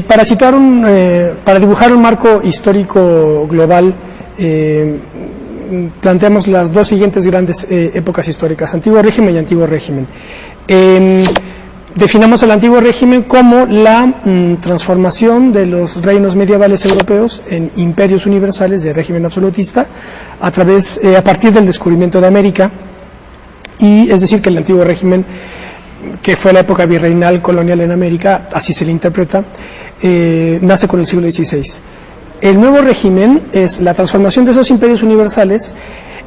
Para dibujar un marco histórico global, planteamos las dos siguientes grandes épocas históricas, Antiguo Régimen y Antiguo Régimen. Definamos el Antiguo Régimen como la transformación de los reinos medievales europeos en imperios universales de régimen absolutista a partir del descubrimiento de América, y es decir que el Antiguo Régimen, que fue la época virreinal colonial en América, así se le interpreta, nace con el siglo XVI. El nuevo régimen es la transformación de esos imperios universales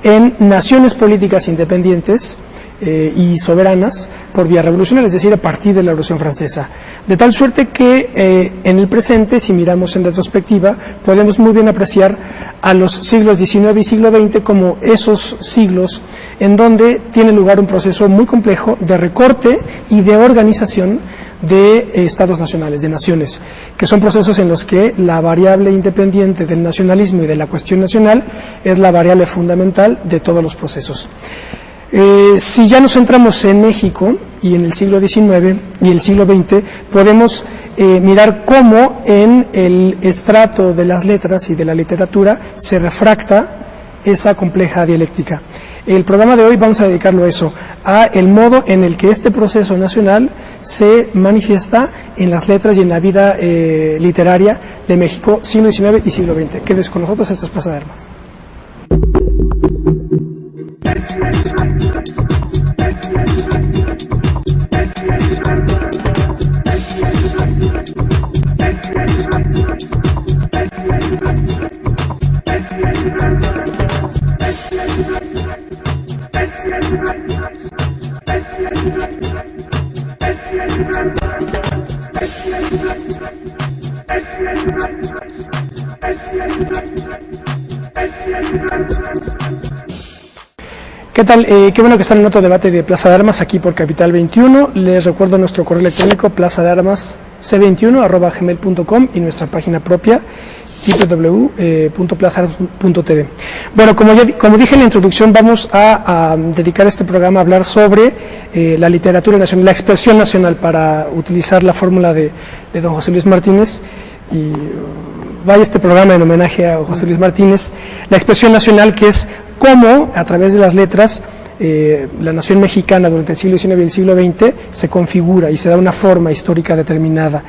en naciones políticas independientes y soberanas por vía revolucionaria, es decir, a partir de la Revolución Francesa. De tal suerte que en el presente, si miramos en retrospectiva, podemos muy bien apreciar a los siglos XIX y siglo XX como esos siglos en donde tiene lugar un proceso muy complejo de recorte y de organización de estados nacionales, de naciones, que son procesos en los que la variable independiente del nacionalismo y de la cuestión nacional es la variable fundamental de todos los procesos. Si ya nos centramos en México y en el siglo XIX y el siglo XX, podemos mirar cómo en el estrato de las letras y de la literatura se refracta esa compleja dialéctica. El programa de hoy vamos a dedicarlo a eso, a el modo en el que este proceso nacional se manifiesta en las letras y en la vida literaria de México, siglo XIX y siglo XX. Quédese con nosotros, esto es Plaza de Armas. ¿Qué tal? Qué bueno que están en otro debate de Plaza de Armas aquí por Capital 21. Les recuerdo nuestro correo electrónico plazadearmasc21@gmail.com y nuestra página propia www.plazaarmas.tv. Bueno, como dije en la introducción, vamos a dedicar este programa a hablar sobre la literatura nacional, la expresión nacional, para utilizar la fórmula de don José Luis Martínez, y vaya este programa en homenaje a José Luis Martínez, la expresión nacional, que es cómo a través de las letras la nación mexicana durante el siglo XIX y el siglo XX se configura y se da una forma histórica determinada.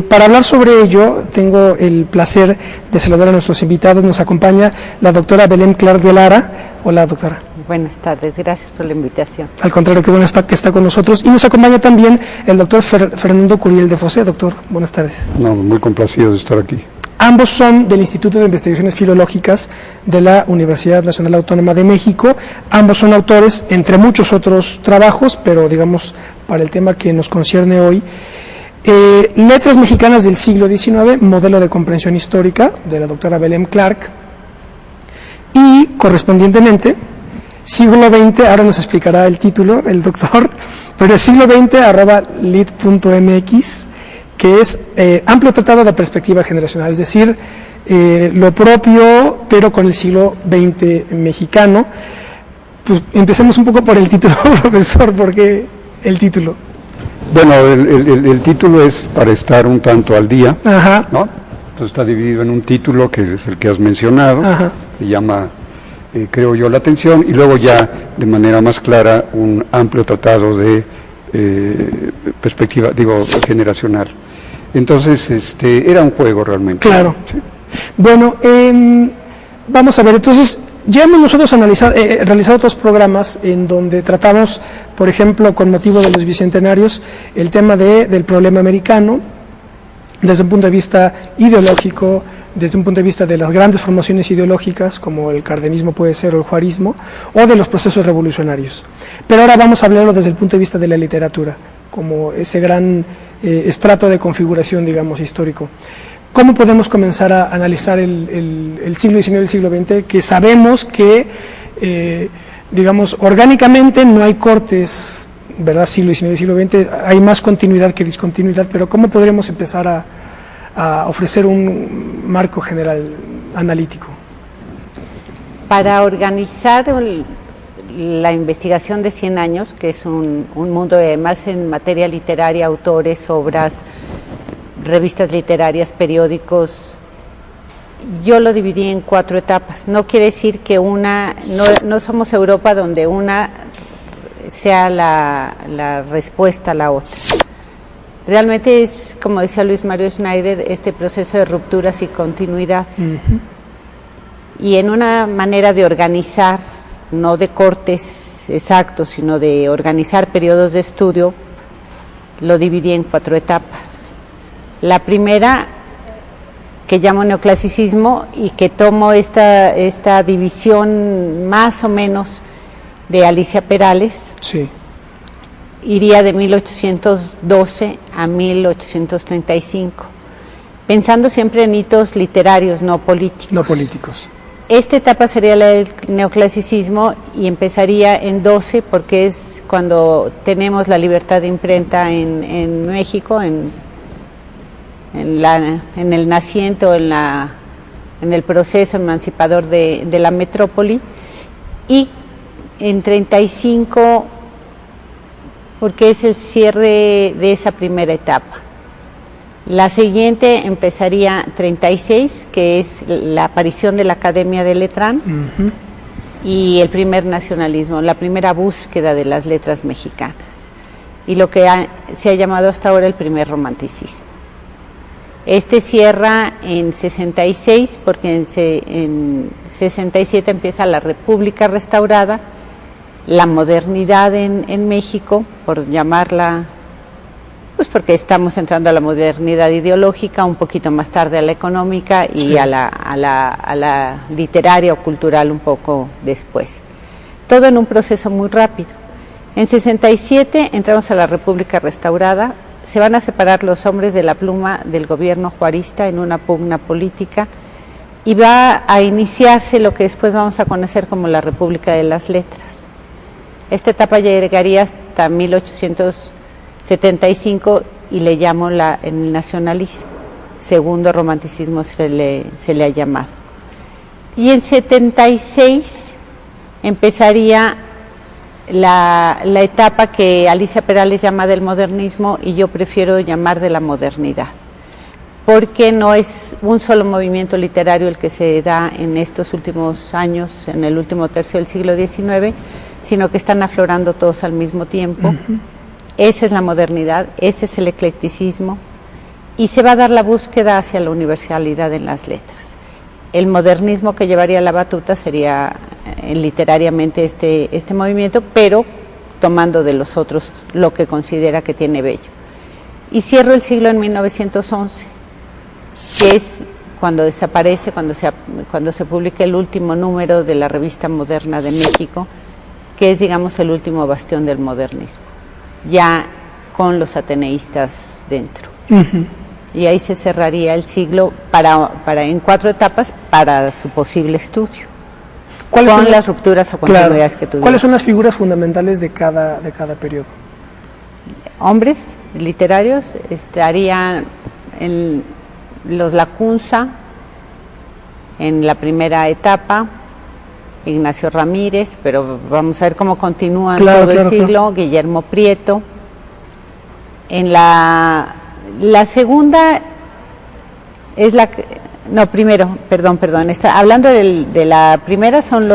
Para hablar sobre ello, tengo el placer de saludar a nuestros invitados. Nos acompaña la doctora Belén Clark de Lara. Hola, doctora. Buenas tardes, gracias por la invitación. Al contrario, qué bueno que está con nosotros. Y nos acompaña también el doctor Fernando Curiel de Fosé. Doctor, buenas tardes. No, muy complacido de estar aquí. Ambos son del Instituto de Investigaciones Filológicas de la Universidad Nacional Autónoma de México. Ambos son autores, entre muchos otros trabajos, pero digamos, para el tema que nos concierne hoy, Letras Mexicanas del siglo XIX, modelo de comprensión histórica, de la doctora Belén Clark, y correspondientemente, siglo XX, ahora nos explicará el título, el doctor, pero es siglo XX @lit.mx, que es amplio tratado de perspectiva generacional, es decir, lo propio, pero con el siglo XX mexicano. Pues empecemos un poco por el título, profesor, porque el título. Bueno, el título es para estar un tanto al día, ajá, ¿no? Entonces está dividido en un título, que es el que has mencionado, ajá, que llama, creo yo, la atención, y luego ya, de manera más clara, un amplio tratado de perspectiva, generacional. Entonces, era un juego realmente. Claro. Sí. Bueno, vamos a ver, entonces, ya hemos nosotros realizado otros programas en donde tratamos, por ejemplo, con motivo de los bicentenarios, el tema del problema americano, desde un punto de vista ideológico, desde un punto de vista de las grandes formaciones ideológicas, como el cardenismo puede ser, o el juarismo, o de los procesos revolucionarios. Pero ahora vamos a hablarlo desde el punto de vista de la literatura, como ese gran estrato de configuración, digamos, histórico. ¿Cómo podemos comenzar a analizar el siglo XIX y el siglo XX, que sabemos que, digamos, orgánicamente no hay cortes, ¿verdad? Siglo XIX y siglo XX, hay más continuidad que discontinuidad, pero ¿cómo podremos empezar a ofrecer un marco general analítico? Para organizar la investigación de 100 años, que es un mundo, además en materia literaria, autores, obras, revistas literarias, periódicos. Yo lo dividí en 4 etapas. No quiere decir que no somos Europa donde una sea la respuesta a la otra. Realmente es, como decía Luis Mario Schneider, este proceso de rupturas y continuidades. Y en una manera de organizar, no de cortes exactos, sino de organizar periodos de estudio, lo dividí en 4 etapas. La primera, que llamo neoclasicismo, y que tomo esta división más o menos de Alicia Perales, sí, iría de 1812 a 1835, pensando siempre en hitos literarios, no políticos. No políticos. Esta etapa sería el neoclasicismo y empezaría en 12 porque es cuando tenemos la libertad de imprenta en México, en el naciente o en el proceso emancipador de la metrópoli, y en 35 porque es el cierre de esa primera etapa. La siguiente empezaría 36, que es la aparición de la Academia de Letrán, y el primer nacionalismo, la primera búsqueda de las letras mexicanas, y lo que se ha llamado hasta ahora el primer romanticismo. Este cierra en 66, porque en 67 empieza la República restaurada, la modernidad en México, por llamarla, pues porque estamos entrando a la modernidad ideológica, un poquito más tarde a la económica y sí, a la literaria o cultural un poco después. Todo en un proceso muy rápido. En 67 entramos a la República restaurada, se van a separar los hombres de la pluma del gobierno juarista en una pugna política y va a iniciarse lo que después vamos a conocer como la República de las Letras. Esta etapa llegaría hasta 1875 y le llamo el nacionalismo, segundo romanticismo se le ha llamado. Y en 76 empezaría la etapa que Alicia Perales llama del modernismo y yo prefiero llamar de la modernidad, porque no es un solo movimiento literario el que se da en estos últimos años, en el último tercio del siglo XIX, sino que están aflorando todos al mismo tiempo. Esa es la modernidad, ese es el eclecticismo, y se va a dar la búsqueda hacia la universalidad en las letras. El modernismo que llevaría la batuta sería literariamente este movimiento, pero tomando de los otros lo que considera que tiene bello. Y cierro el siglo en 1911, que es cuando desaparece, cuando se publica el último número de la Revista Moderna de México, que es, digamos, el último bastión del modernismo, ya con los ateneístas dentro. Y ahí se cerraría el siglo en 4 etapas para su posible estudio, con las rupturas o continuidades que tuvieron. ¿Cuáles son las figuras fundamentales de cada periodo? Hombres literarios estarían en los Lacunza, en la primera etapa, Ignacio Ramírez, pero vamos a ver cómo continúa todo el siglo, Guillermo Prieto. En la segunda es hablando de la primera son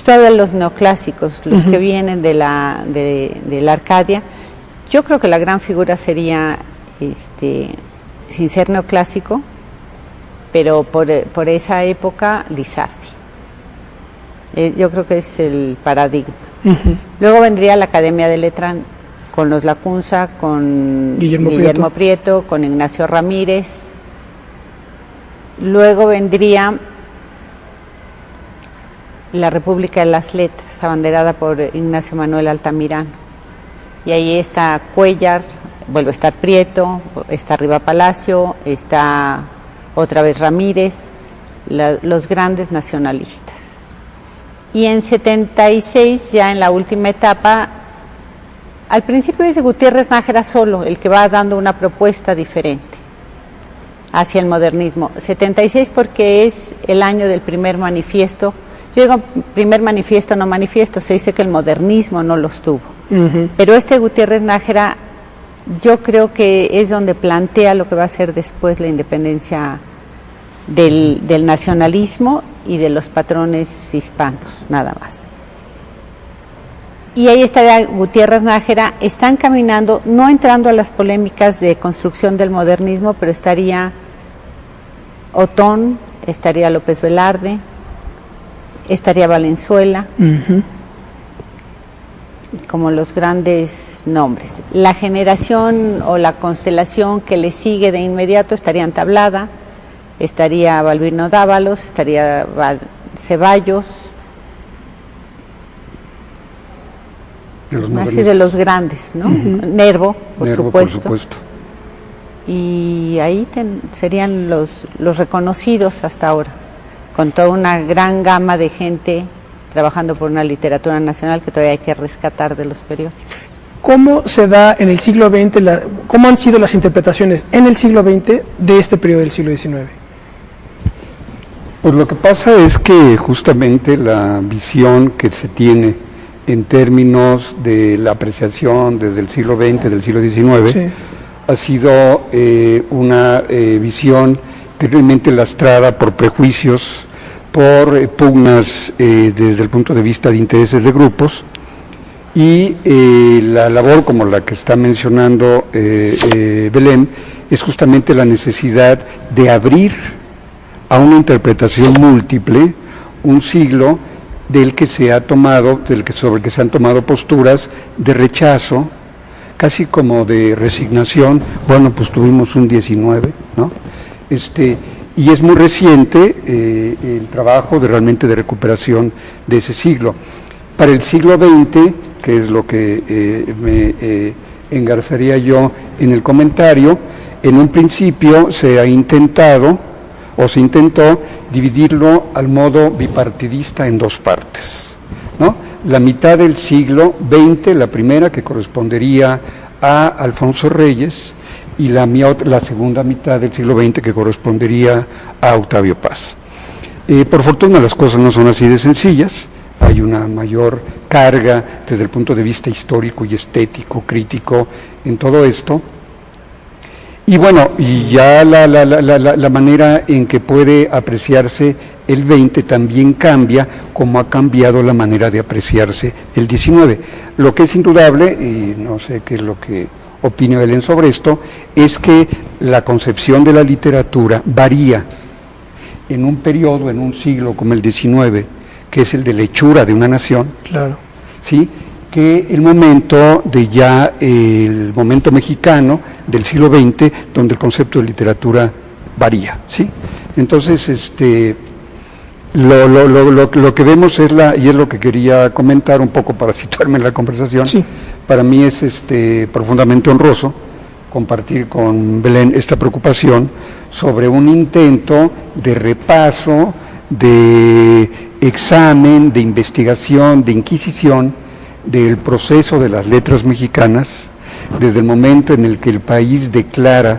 todavía los neoclásicos, los que vienen de la Arcadia. Yo creo que la gran figura sería, sin ser neoclásico, pero por esa época, Lizardi. Yo creo que es el paradigma. Luego vendría la Academia de Letrán, con los Lacunza, con Guillermo Prieto, con Ignacio Ramírez. Luego vendría la República de las Letras, abanderada por Ignacio Manuel Altamirano. Y ahí está Cuéllar, vuelve a estar Prieto, está Riva Palacio, está otra vez Ramírez, los grandes nacionalistas. Y en 76, ya en la última etapa, al principio dice Gutiérrez Nájera solo, el que va dando una propuesta diferente hacia el modernismo. 76 porque es el año del primer manifiesto. Yo digo primer manifiesto, no manifiesto, se dice que el modernismo no los tuvo. Pero Gutiérrez Nájera yo creo que es donde plantea lo que va a ser después la independencia del nacionalismo y de los patrones hispanos, nada más. Y ahí estaría Gutiérrez Nájera, están caminando, no entrando a las polémicas de construcción del modernismo, pero estaría Otón, estaría López Velarde, estaría Valenzuela, como los grandes nombres. La generación o la constelación que le sigue de inmediato estaría Tablada, estaría Balbino Dávalos, estaría Ceballos, así de los grandes, ¿no? Nervo, por supuesto. Y ahí serían los reconocidos hasta ahora, con toda una gran gama de gente trabajando por una literatura nacional que todavía hay que rescatar de los periódicos. ¿Cómo se da en el siglo XX, cómo han sido las interpretaciones en el siglo XX de este periodo del siglo XIX? Pues lo que pasa es que justamente la visión que se tiene en términos de la apreciación desde el siglo XX, del siglo XIX, sí, ha sido una visión terriblemente lastrada por prejuicios, por pugnas desde el punto de vista de intereses de grupos, y la labor como la que está mencionando Belén es justamente la necesidad de abrir a una interpretación múltiple un siglo del que se ha tomado, sobre el que se han tomado posturas de rechazo, casi como de resignación. Bueno, pues tuvimos un 19, ¿no? Y es muy reciente el trabajo realmente de recuperación de ese siglo. Para el siglo XX, que es lo que me engarzaría yo en el comentario, en un principio se intentó dividirlo al modo bipartidista en dos partes, ¿no? La mitad del siglo XX, la primera, que correspondería a Alfonso Reyes, y la segunda mitad del siglo XX, que correspondería a Octavio Paz. Por fortuna las cosas no son así de sencillas, hay una mayor carga desde el punto de vista histórico y estético, crítico, en todo esto. Y bueno, y ya la manera en que puede apreciarse el 20 también cambia, como ha cambiado la manera de apreciarse el 19. Lo que es indudable, y no sé qué es lo que opina Belén sobre esto, es que la concepción de la literatura varía en un periodo, en un siglo como el 19, que es el de la hechura de una nación, claro, ¿sí?, que el momento el momento mexicano del siglo XX, donde el concepto de literatura varía, ¿sí? Entonces, lo que vemos es y es lo que quería comentar un poco para situarme en la conversación. Sí. Para mí es profundamente honroso compartir con Belén esta preocupación sobre un intento de repaso, de examen, de investigación, de inquisición del proceso de las letras mexicanas, desde el momento en el que el país declara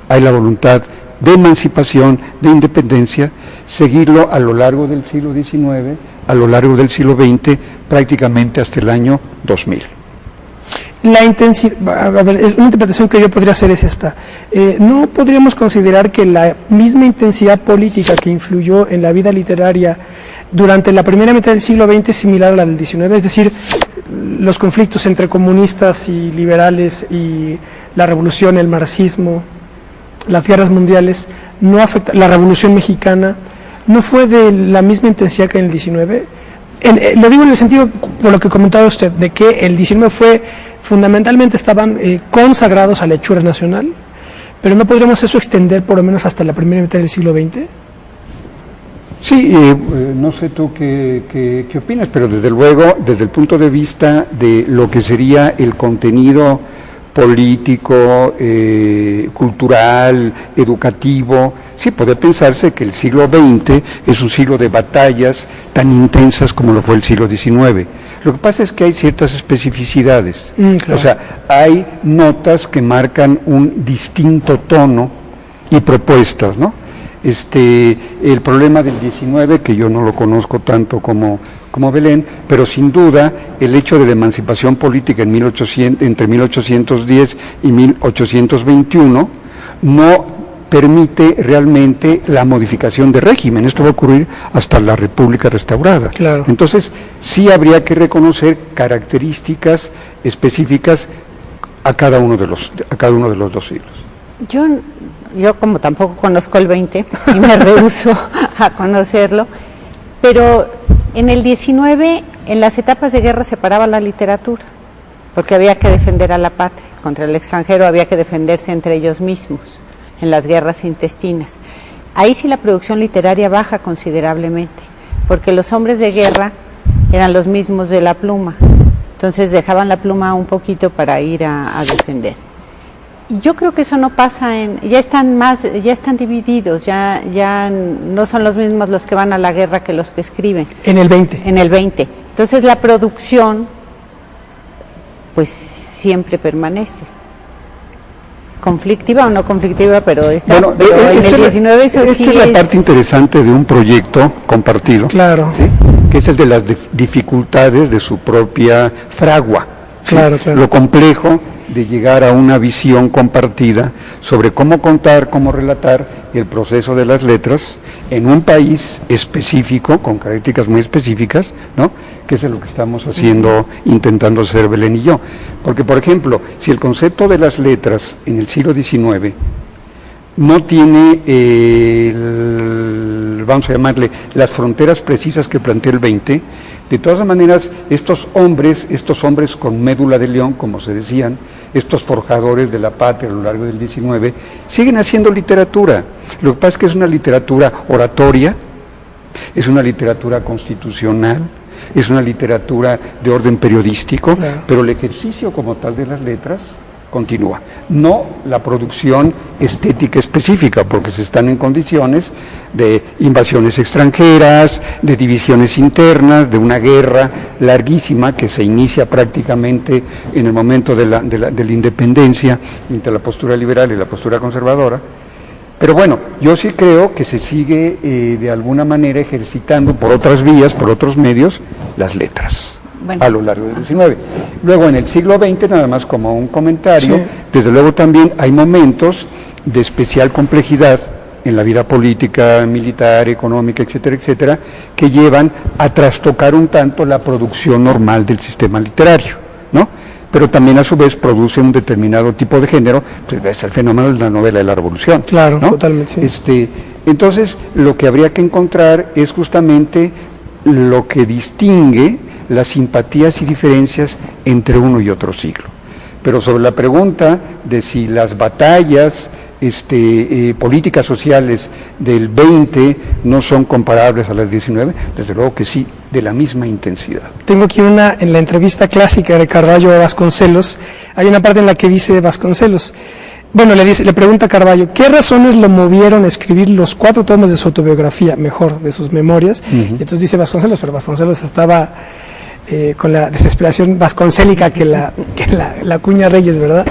hay la voluntad de emancipación, de independencia, seguirlo a lo largo del siglo XIX, a lo largo del siglo XX, prácticamente hasta el año 2000. La intensidad, a ver, una interpretación que yo podría hacer es esta. ¿No podríamos considerar que la misma intensidad política que influyó en la vida literaria durante la primera mitad del siglo XX es similar a la del XIX? Es decir, los conflictos entre comunistas y liberales y la revolución, el marxismo, las guerras mundiales, la revolución mexicana, ¿no fue de la misma intensidad que en el XIX? Lo digo en el sentido, por lo que comentaba usted, de que el 19 fundamentalmente estaban consagrados a la hechura nacional, pero ¿no podríamos eso extender por lo menos hasta la primera mitad del siglo XX? Sí, no sé tú qué opinas, pero desde luego, desde el punto de vista de lo que sería el contenido político, cultural, educativo, sí puede pensarse que el siglo XX es un siglo de batallas tan intensas como lo fue el siglo XIX. Lo que pasa es que hay ciertas especificidades, claro. O sea, hay notas que marcan un distinto tono y propuestas, ¿no? El problema del 19, que yo no lo conozco tanto como Belén, pero sin duda el hecho de la emancipación política entre 1810 y 1821 no permite realmente la modificación de régimen. Esto va a ocurrir hasta la República restaurada. Claro. Entonces, sí habría que reconocer características específicas a cada uno de los dos siglos. Yo como tampoco conozco el 20 y me rehúso a conocerlo, pero en el 19, en las etapas de guerra se paraba la literatura, porque había que defender a la patria, contra el extranjero había que defenderse entre ellos mismos, en las guerras intestinas. Ahí sí la producción literaria baja considerablemente, porque los hombres de guerra eran los mismos de la pluma, entonces dejaban la pluma un poquito para ir a defender. Y yo creo que eso no pasa ya están divididos, ya no son los mismos los que van a la guerra que los que escriben. En el 20. En el 20. Entonces la producción, pues siempre permanece. Conflictiva o no conflictiva, pero está. Bueno, pero en el 19 eso sí es la parte interesante de un proyecto compartido. Claro. ¿Sí? Que es el de las dificultades de su propia fragua. ¿Sí? Claro, claro. Lo complejo de llegar a una visión compartida sobre cómo contar, cómo relatar el proceso de las letras en un país específico, con características muy específicas, ¿no? Que es lo que estamos haciendo, intentando hacer Belén y yo. Porque, por ejemplo, si el concepto de las letras en el siglo XIX no tiene, vamos a llamarle, las fronteras precisas que plantea el 20, de todas maneras, estos hombres con médula de león, como se decían, estos forjadores de la patria a lo largo del 19, siguen haciendo literatura. Lo que pasa es que es una literatura oratoria, es una literatura constitucional, es una literatura de orden periodístico, claro. Pero el ejercicio como tal de las letras continúa. No la producción estética específica, porque se están en condiciones de invasiones extranjeras, de divisiones internas, de una guerra larguísima que se inicia prácticamente en el momento de la independencia entre la postura liberal y la postura conservadora. Pero bueno, yo sí creo que se sigue de alguna manera ejercitando por otras vías, por otros medios, las letras. Bueno. A lo largo del 19. Luego en el siglo XX, nada más como un comentario, sí. Desde luego también hay momentos de especial complejidad en la vida política, militar, económica, etcétera, etcétera, que llevan a trastocar un tanto la producción normal del sistema literario, ¿no? Pero también a su vez produce un determinado tipo de género, pues es el fenómeno de la novela de la Revolución. Claro, ¿no? Totalmente. Sí. Entonces, lo que habría que encontrar es justamente lo que distingue las simpatías y diferencias entre uno y otro siglo. Pero sobre la pregunta de si las batallas políticas sociales del 20 no son comparables a las 19, desde luego que sí, de la misma intensidad. Tengo aquí en la entrevista clásica de Carballo a Vasconcelos, hay una parte en la que dice Vasconcelos, bueno, le pregunta a Carballo, ¿qué razones lo movieron a escribir los 4 tomos de su autobiografía, mejor, de sus memorias? Y entonces dice Vasconcelos, pero Vasconcelos estaba con la desesperación vasconcélica que la cuña Reyes, ¿verdad?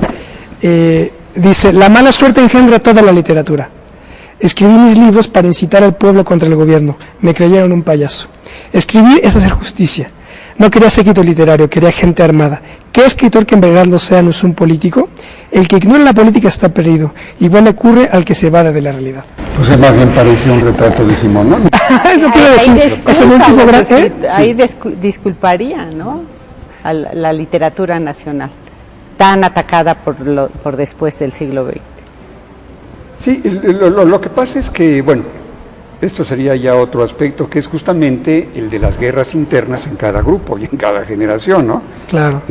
Dice, la mala suerte engendra toda la literatura. Escribí mis libros para incitar al pueblo contra el gobierno. Me creyeron un payaso. Escribir es hacer justicia. No quería séquito literario, quería gente armada. ¿Qué escritor que en verdad lo sea no es un político? El que ignora la política está perdido. Igual le ocurre al que se evade de la realidad. Pues más bien parecía un retrato de Simón, ¿no? Es lo que iba a decir. Es el último gran... Ahí disculparía, ¿no? A la literatura nacional, tan atacada por después del siglo XX. Sí, lo que pasa es que, bueno, esto sería ya otro aspecto, que es justamente el de las guerras internas en cada grupo y en cada generación, ¿no? Claro.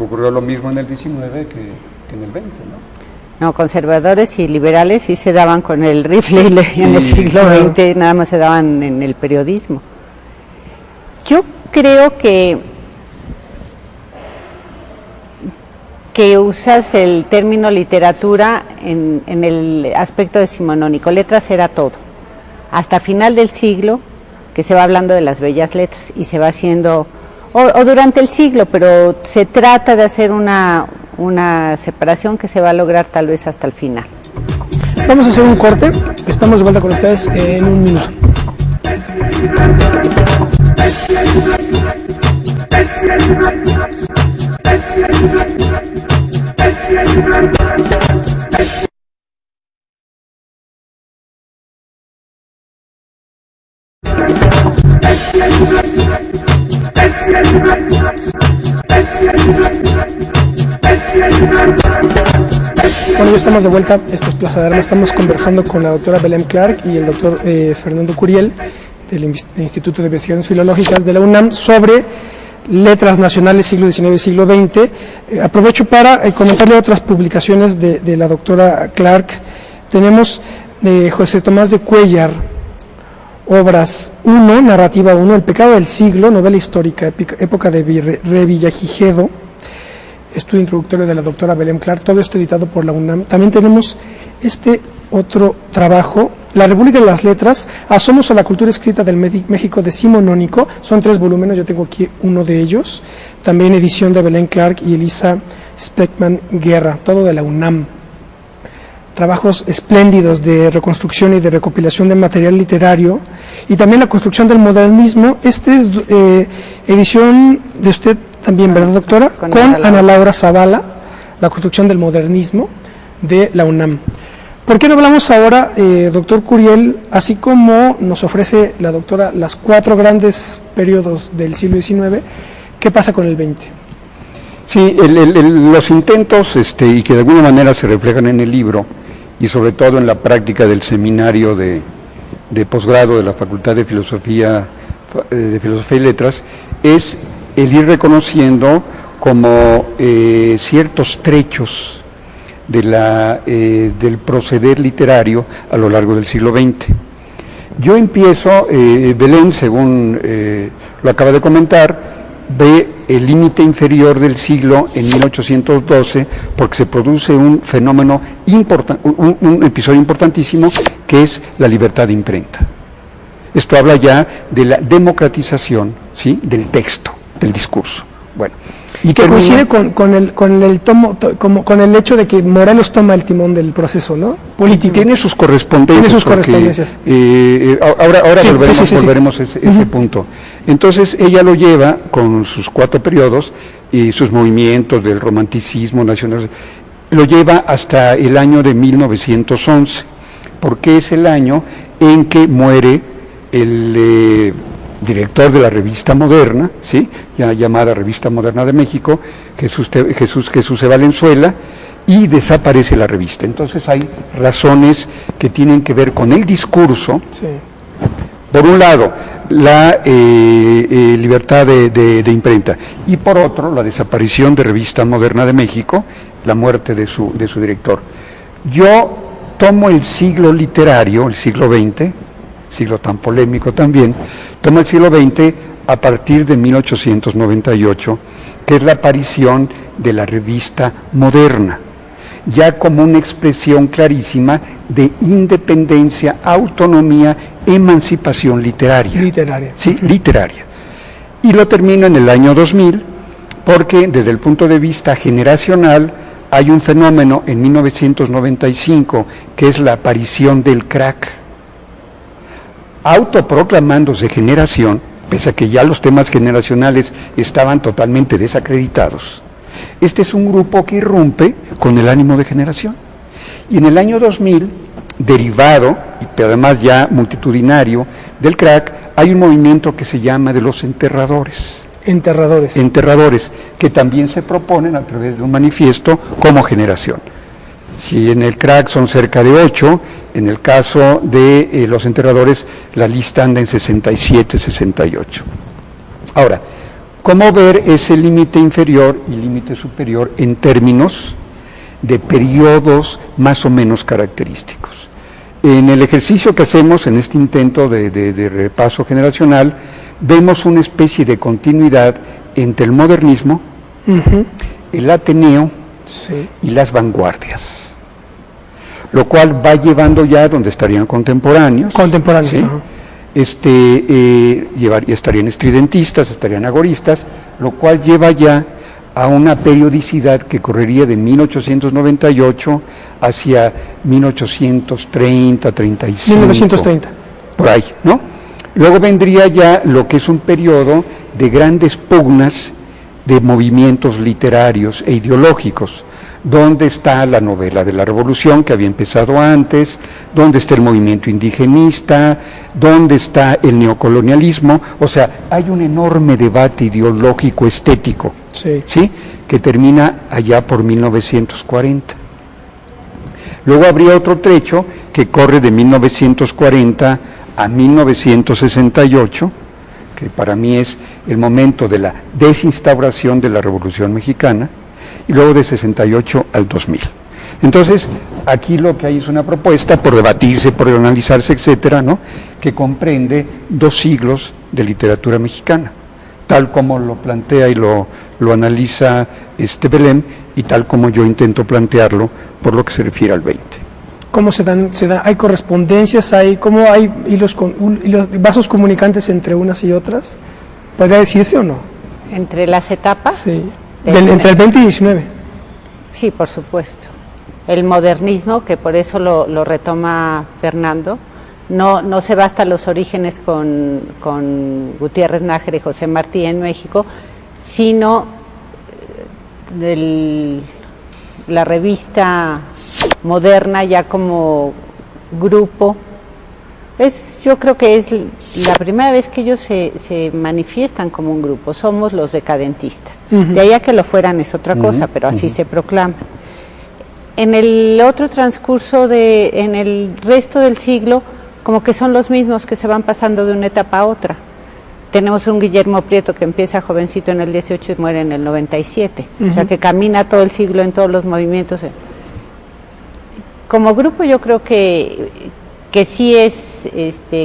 Ocurrió lo mismo en el 19 que en el 20, ¿no? No, conservadores y liberales sí se daban con el rifle y en el siglo XX nada más se daban en el periodismo. Yo creo que usas el término literatura en el aspecto decimonónico. Letras era todo. Hasta final del siglo, que se va hablando de las bellas letras y se va haciendo, o durante el siglo, pero se trata de hacer una separación que se va a lograr tal vez hasta el final. Vamos a hacer un corte, estamos de vuelta con ustedes en un minuto. Bueno, ya estamos de vuelta, esto es Plaza de Armas, estamos conversando con la doctora Belén Clark y el doctor Fernando Curiel del Instituto de Investigaciones Filológicas de la UNAM sobre letras nacionales siglo XIX y siglo XX. Aprovecho para comentarle otras publicaciones de la doctora Clark. Tenemos de José Tomás de Cuéllar, obras 1, narrativa 1, El pecado del siglo, novela histórica, época de Revillagigedo, estudio introductorio de la doctora Belén Clark, todo esto editado por la UNAM. También tenemos este otro trabajo, La República de las Letras, Asomos a la cultura escrita del México decimonónico, son 3 volúmenes, yo tengo aquí uno de ellos, también edición de Belén Clark y Elisa Speckman Guerra, todo de la UNAM. Trabajos espléndidos de reconstrucción y de recopilación de material literario, y también la construcción del modernismo. Este es edición de usted también, ¿verdad, doctora? Con Ana Laura Zavala, la construcción del modernismo de la UNAM. ¿Por qué no hablamos ahora, doctor Curiel, así como nos ofrece la doctora las 4 grandes periodos del siglo XIX, qué pasa con el XX? Sí, los intentos, y que de alguna manera se reflejan en el libro, y sobre todo en la práctica del seminario de posgrado de la Facultad de Filosofía y Letras, es el ir reconociendo como ciertos trechos del proceder literario a lo largo del siglo XX. Yo empiezo, Belén, según lo acaba de comentar, ve el límite inferior del siglo en 1812, porque se produce un fenómeno un episodio importantísimo, que es la libertad de imprenta. Esto habla ya de la democratización, ¿sí?, del texto, del discurso. Bueno, y que coincide con el hecho de que Morelos toma el timón del proceso, ¿no?, político. Tiene sus correspondencias. Ahora volveremos a ese punto. Entonces ella lo lleva con sus 4 periodos y sus movimientos del romanticismo nacional, lo lleva hasta el año de 1911, porque es el año en que muere el director de la revista Moderna, ¿sí?, ya llamada Revista Moderna de México, Jesús E. Valenzuela, y desaparece la revista. Entonces hay razones que tienen que ver con el discurso. Sí. Por un lado, la libertad de imprenta, y por otro, la desaparición de Revista Moderna de México, la muerte de su director. Yo tomo el siglo literario, el siglo XX, siglo tan polémico también, tomo el siglo XX a partir de 1898, que es la aparición de la Revista Moderna, ya como una expresión clarísima de independencia, autonomía, emancipación literaria. Sí, literaria. Y lo termino en el año 2000, porque desde el punto de vista generacional hay un fenómeno en 1995, que es la aparición del crack. Autoproclamándose generación, pese a que ya los temas generacionales estaban totalmente desacreditados, este es un grupo que irrumpe con el ánimo de generación. Y en el año 2000, derivado, pero además ya multitudinario, del crack, hay un movimiento que se llama de los enterradores. Enterradores, que también se proponen a través de un manifiesto como generación. Si en el crack son cerca de 8, en el caso de los enterradores la lista anda en 67, 68. Ahora, ¿cómo ver ese límite inferior y límite superior en términos de periodos más o menos característicos? En el ejercicio que hacemos en este intento de repaso generacional, vemos una especie de continuidad entre el modernismo, el Ateneo, sí, y las vanguardias, lo cual va llevando ya donde estarían contemporáneos. ¿Sí? Estarían estridentistas, estarían agoristas, lo cual lleva ya a una periodicidad que correría de 1898 hacia 1830, 35. 1930. Por ahí, ¿no? Luego vendría ya lo que es un periodo de grandes pugnas de movimientos literarios e ideológicos, donde está la novela de la Revolución, que había empezado antes, donde está el movimiento indigenista, donde está el neocolonialismo. O sea, hay un enorme debate ideológico estético, ¿sí? Que termina allá por 1940. Luego habría otro trecho que corre de 1940 a 1968, que para mí es el momento de la desinstauración de la Revolución Mexicana, y luego de 68 al 2000. Entonces, aquí lo que hay es una propuesta por debatirse, por analizarse, etcétera, ¿no?, que comprende 2 siglos de literatura mexicana, tal como lo plantea y lo analiza Belém, y tal como yo intento plantearlo por lo que se refiere al 20. ¿Cómo se dan? ¿Hay correspondencias? ¿Cómo hay hilos vasos comunicantes entre unas y otras? ¿Podría decirse o no? ¿Entre las etapas? Sí. Entre el 20 y 19. Sí, por supuesto. El modernismo, que por eso lo retoma Fernando, no se va hasta los orígenes con Gutiérrez Nájera y José Martí en México, sino la revista moderna ya como grupo. Yo creo que es la primera vez que ellos se manifiestan como un grupo. Somos los decadentistas. De ahí a que lo fueran es otra cosa, pero así se proclaman. En el otro transcurso en el resto del siglo, como que son los mismos que se van pasando de una etapa a otra. Tenemos un Guillermo Prieto que empieza jovencito en el 18 y muere en el 97. O sea, que camina todo el siglo en todos los movimientos. Como grupo yo creo que sí es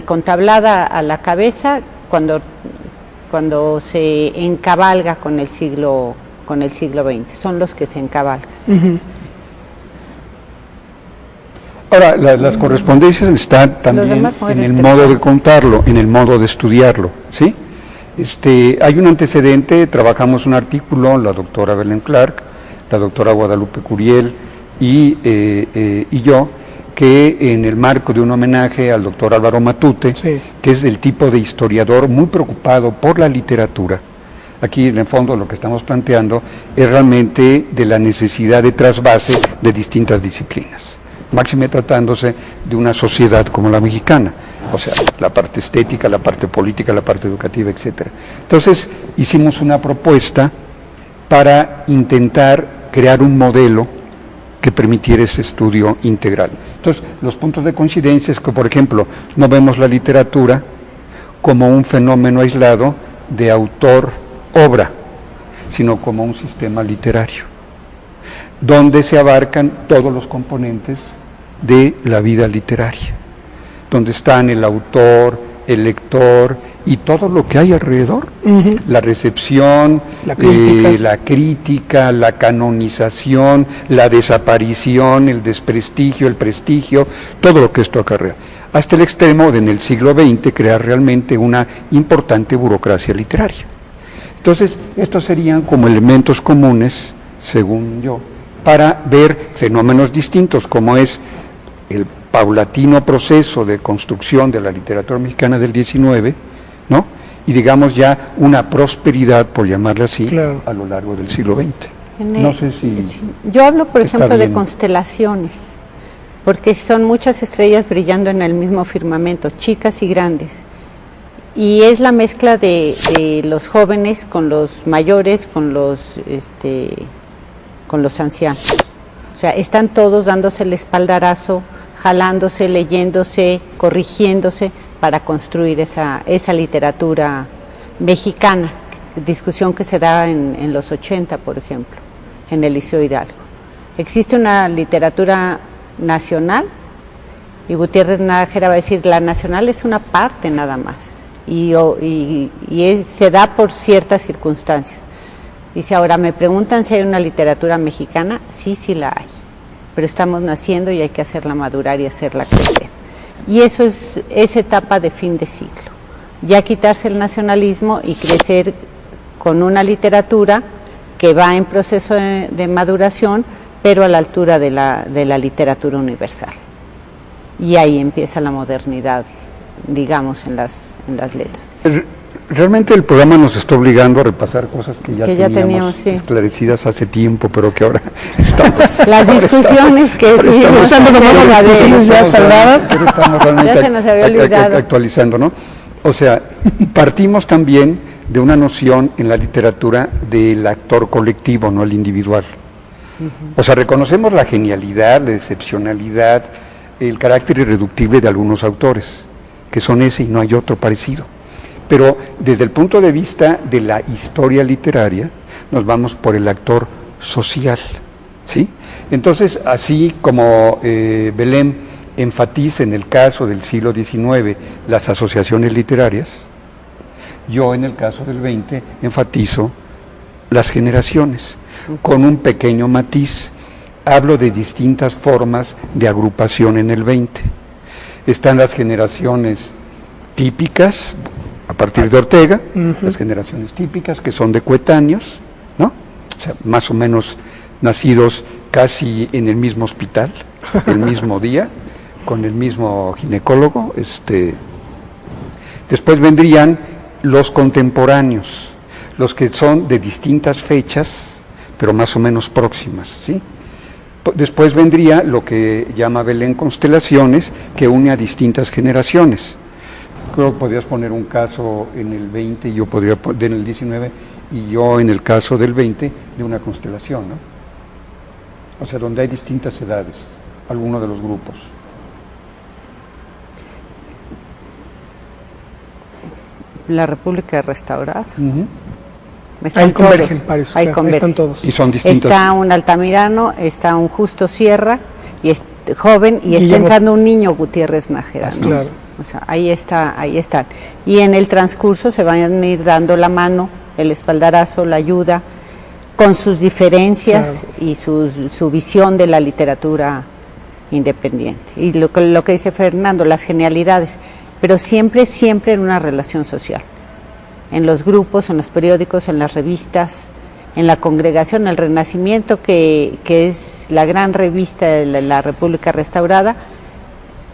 con tablada a la cabeza cuando se encabalga con el siglo XX, son los que se encabalgan. Ahora, las correspondencias están también en el modo de contarlo, en el modo de estudiarlo, ¿sí? Hay un antecedente, trabajamos un artículo, la doctora Belén Clark, la doctora Guadalupe Curiel y yo, que en el marco de un homenaje al doctor Álvaro Matute, que es el tipo de historiador muy preocupado por la literatura. Aquí en el fondo lo que estamos planteando es realmente de la necesidad de trasvase de distintas disciplinas, máxime tratándose de una sociedad como la mexicana, o sea, la parte estética, la parte política, la parte educativa, etcétera. Entonces, hicimos una propuesta para intentar crear un modelo que permitiera ese estudio integral. Entonces, los puntos de coincidencia es que, por ejemplo, no vemos la literatura como un fenómeno aislado de autor-obra, sino como un sistema literario, donde se abarcan todos los componentes de la vida literaria, donde están el autor, el lector y todo lo que hay alrededor, la recepción, la crítica, la canonización, la desaparición, el desprestigio, el prestigio, todo lo que esto acarrea, hasta el extremo de en el siglo XX crear realmente una importante burocracia literaria. Entonces, estos serían como elementos comunes, según yo, para ver fenómenos distintos, como es el paulatino proceso de construcción de la literatura mexicana del XIX, ¿no?, y digamos ya una prosperidad, por llamarla así, a lo largo del siglo XX. No sé si... Yo hablo, por ejemplo, de constelaciones, porque son muchas estrellas brillando en el mismo firmamento, chicas y grandes, y es la mezcla de los jóvenes con los mayores, con los ancianos. O sea, están todos dándose el espaldarazo, jalándose, leyéndose, corrigiéndose para construir esa literatura mexicana, discusión que se da en los 80, por ejemplo, en el Liceo Hidalgo. Existe una literatura nacional, y Gutiérrez Nájera va a decir, la nacional es una parte nada más, se da por ciertas circunstancias. Dice, ahora me preguntan si hay una literatura mexicana, sí la hay, pero estamos naciendo y hay que hacerla madurar y hacerla crecer. Y eso es esa etapa de fin de siglo, ya quitarse el nacionalismo y crecer con una literatura que va en proceso de maduración, pero a la altura de la literatura universal. Y ahí empieza la modernidad, digamos, en las letras. Realmente el programa nos está obligando a repasar cosas que ya teníamos sí, esclarecidas hace tiempo, pero que ahora estamos... Las discusiones que tuvimos las discusiones ya saldadas, pero estamos realmente ya se nos había olvidado. Actualizando, ¿no? O sea, partimos también de una noción en la literatura del actor colectivo, no el individual. O sea, reconocemos la genialidad, la excepcionalidad, el carácter irreductible de algunos autores, que son ese y no hay otro parecido. Pero desde el punto de vista de la historia literaria, nos vamos por el actor social, ¿sí? Entonces, así como Belém enfatiza en el caso del siglo XIX las asociaciones literarias, yo en el caso del XX enfatizo las generaciones, con un pequeño matiz. Hablo de distintas formas de agrupación en el XX. Están las generaciones típicas, a partir de Ortega, las generaciones típicas que son de coetáneos, ¿no? O sea, más o menos nacidos casi en el mismo hospital, el mismo día, con el mismo ginecólogo. Después vendrían los contemporáneos, los que son de distintas fechas, pero más o menos próximas, ¿sí? Después vendría lo que llama Belém constelaciones, que une a distintas generaciones. Creo que podrías poner un caso en el 20, y yo podría poner en el 19, y yo en el caso del 20, de una constelación, ¿no? O sea, donde hay distintas edades, alguno de los grupos. La República Restaurada. Ahí convergen varios, ahí están todos. Y son distintas. Está un Altamirano, está un Justo Sierra, y es joven, y está entrando un niño, Gutiérrez Nájera, ¿no? Claro. O sea, ahí están. Y en el transcurso se van a ir dando la mano, el espaldarazo, la ayuda, con sus diferencias, claro, y su visión de la literatura independiente. Y lo que dice Fernando, las genialidades, pero siempre en una relación social. En los grupos, en los periódicos, en las revistas, en la congregación, el Renacimiento, que es la gran revista de la República Restaurada.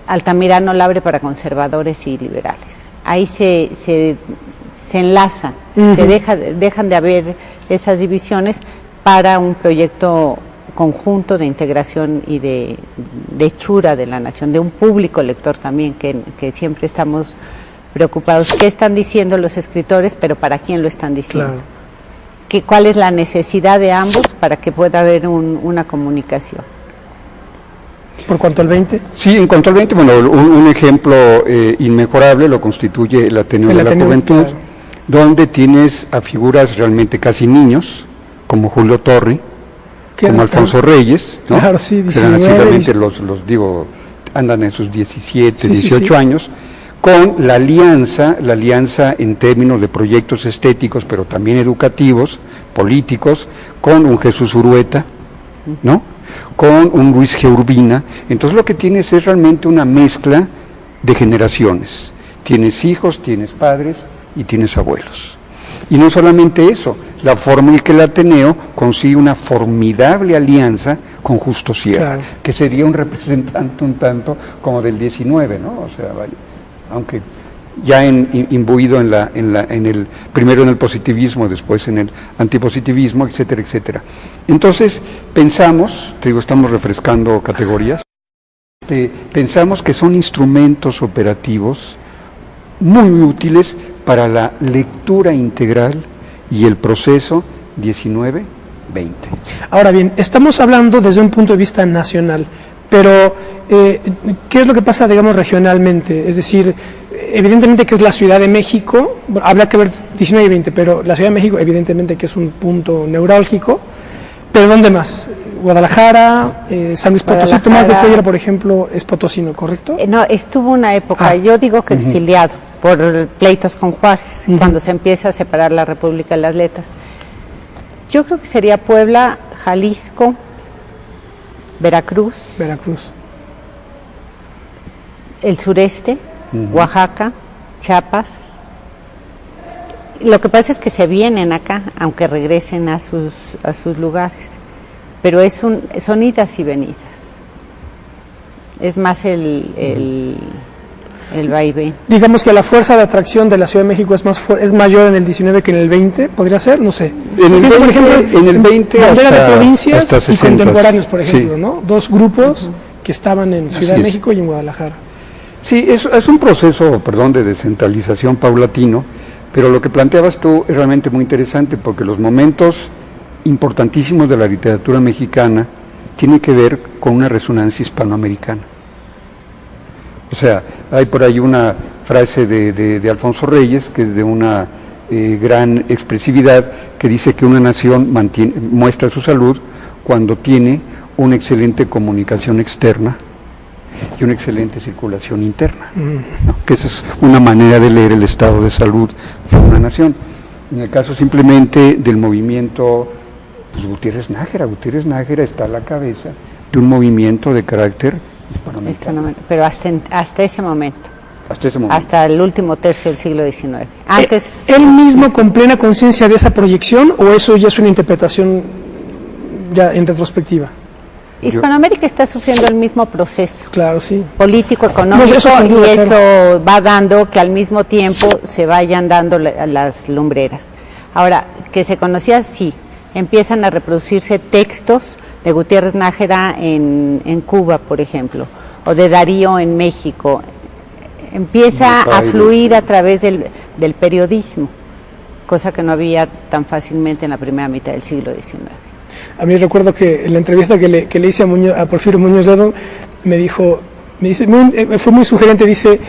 Altamirano la abre para conservadores y liberales. Ahí se enlazan, dejan de haber esas divisiones para un proyecto conjunto de integración y de hechura de la nación, de un público lector también, que siempre estamos preocupados. ¿Qué están diciendo los escritores, pero para quién lo están diciendo? Claro. ¿Cuál es la necesidad de ambos para que pueda haber una comunicación? ¿Por cuanto al 20? Sí, en cuanto al 20, bueno, un ejemplo inmejorable lo constituye el Ateneo de la Juventud, claro, donde tienes a figuras realmente casi niños, como Julio Torri, como Alfonso Reyes, ¿no? Claro, sí, 19, seguramente los digo, andan en sus 17, 18 años, con la alianza en términos de proyectos estéticos, pero también educativos, políticos, con un Jesús Urueta, ¿no? Con un Luis G. Urbina. Entonces lo que tienes es realmente una mezcla de generaciones. Tienes hijos, tienes padres y tienes abuelos. Y no solamente eso, la forma en que el Ateneo consigue una formidable alianza con Justo Sierra, claro, que sería un representante un tanto como del 19, ¿no? O sea, vaya, aunque ya imbuido primero en el positivismo, después en el antipositivismo, etcétera, etcétera. Entonces, pensamos, te digo, estamos refrescando categorías, pensamos que son instrumentos operativos muy útiles para la lectura integral y el proceso 19-20. Ahora bien, estamos hablando desde un punto de vista nacional, pero ¿qué es lo que pasa, digamos, regionalmente? Es decir, evidentemente que es la Ciudad de México, habrá que ver 19 y 20, pero la Ciudad de México evidentemente que es un punto neurálgico, pero ¿dónde más? Guadalajara, San Luis Potosí. Tomás de Cuéllar, por ejemplo, es potosino, ¿correcto? No, estuvo una época, yo digo que exiliado por pleitos con Juárez, cuando se empieza a separar la República de las Letras. Yo creo que sería Puebla, Jalisco, Veracruz, el sureste, Oaxaca, Chiapas, Lo que pasa es que se vienen acá, aunque regresen a sus lugares, pero son idas y venidas. Es más el vaivén. Digamos que la fuerza de atracción de la Ciudad de México es mayor en el 19 que en el 20, ¿podría ser? No sé. En el 20, por ejemplo, en el 20 bandera de provincias hasta 60, y contemporáneos, por ejemplo, sí. ¿no? Dos grupos que estaban en Ciudad de México y en Guadalajara. Sí, es un proceso, de descentralización paulatino, pero lo que planteabas tú es realmente muy interesante porque los momentos importantísimos de la literatura mexicana tienen que ver con una resonancia hispanoamericana. O sea, hay por ahí una frase de Alfonso Reyes, que es de una gran expresividad, que dice que una nación muestra su salud cuando tiene una excelente comunicación externa y una excelente circulación interna, ¿no? Que esa es una manera de leer el estado de salud de una nación. En el caso simplemente del movimiento, pues Gutiérrez Nájera está a la cabeza de un movimiento de carácter hispanoamericano. Pero hasta ese momento. Hasta Hasta el último tercio del siglo XIX. Antes. ¿Él mismo con plena conciencia de esa proyección o eso ya es una interpretación ya en retrospectiva? Hispanoamérica está sufriendo el mismo proceso. Claro, sí. Político, económico, No, eso va dando que al mismo tiempo se vayan dando las lumbreras. Ahora, que se conocía, sí. Empiezan a reproducirse textos de Gutiérrez Nájera en Cuba, por ejemplo, o de Darío en México. Empieza a fluir a través del periodismo, cosa que no había tan fácilmente en la primera mitad del siglo XIX. A mí recuerdo que en la entrevista que le hice a Porfirio Muñoz Ledo, fue muy sugerente, dice,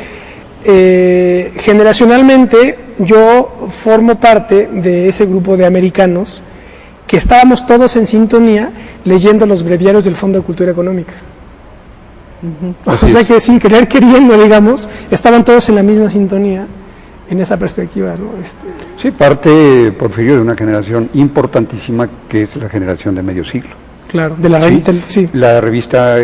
generacionalmente yo formo parte de ese grupo de americanos que estábamos todos en sintonía leyendo los breviarios del Fondo de Cultura Económica. O sea que sin querer queriendo, digamos, estaban todos en la misma sintonía en esa perspectiva, ¿no? Sí, parte, Porfirio, de una generación importantísima que es la generación de medio siglo. Claro, de la revista, sí. La revista,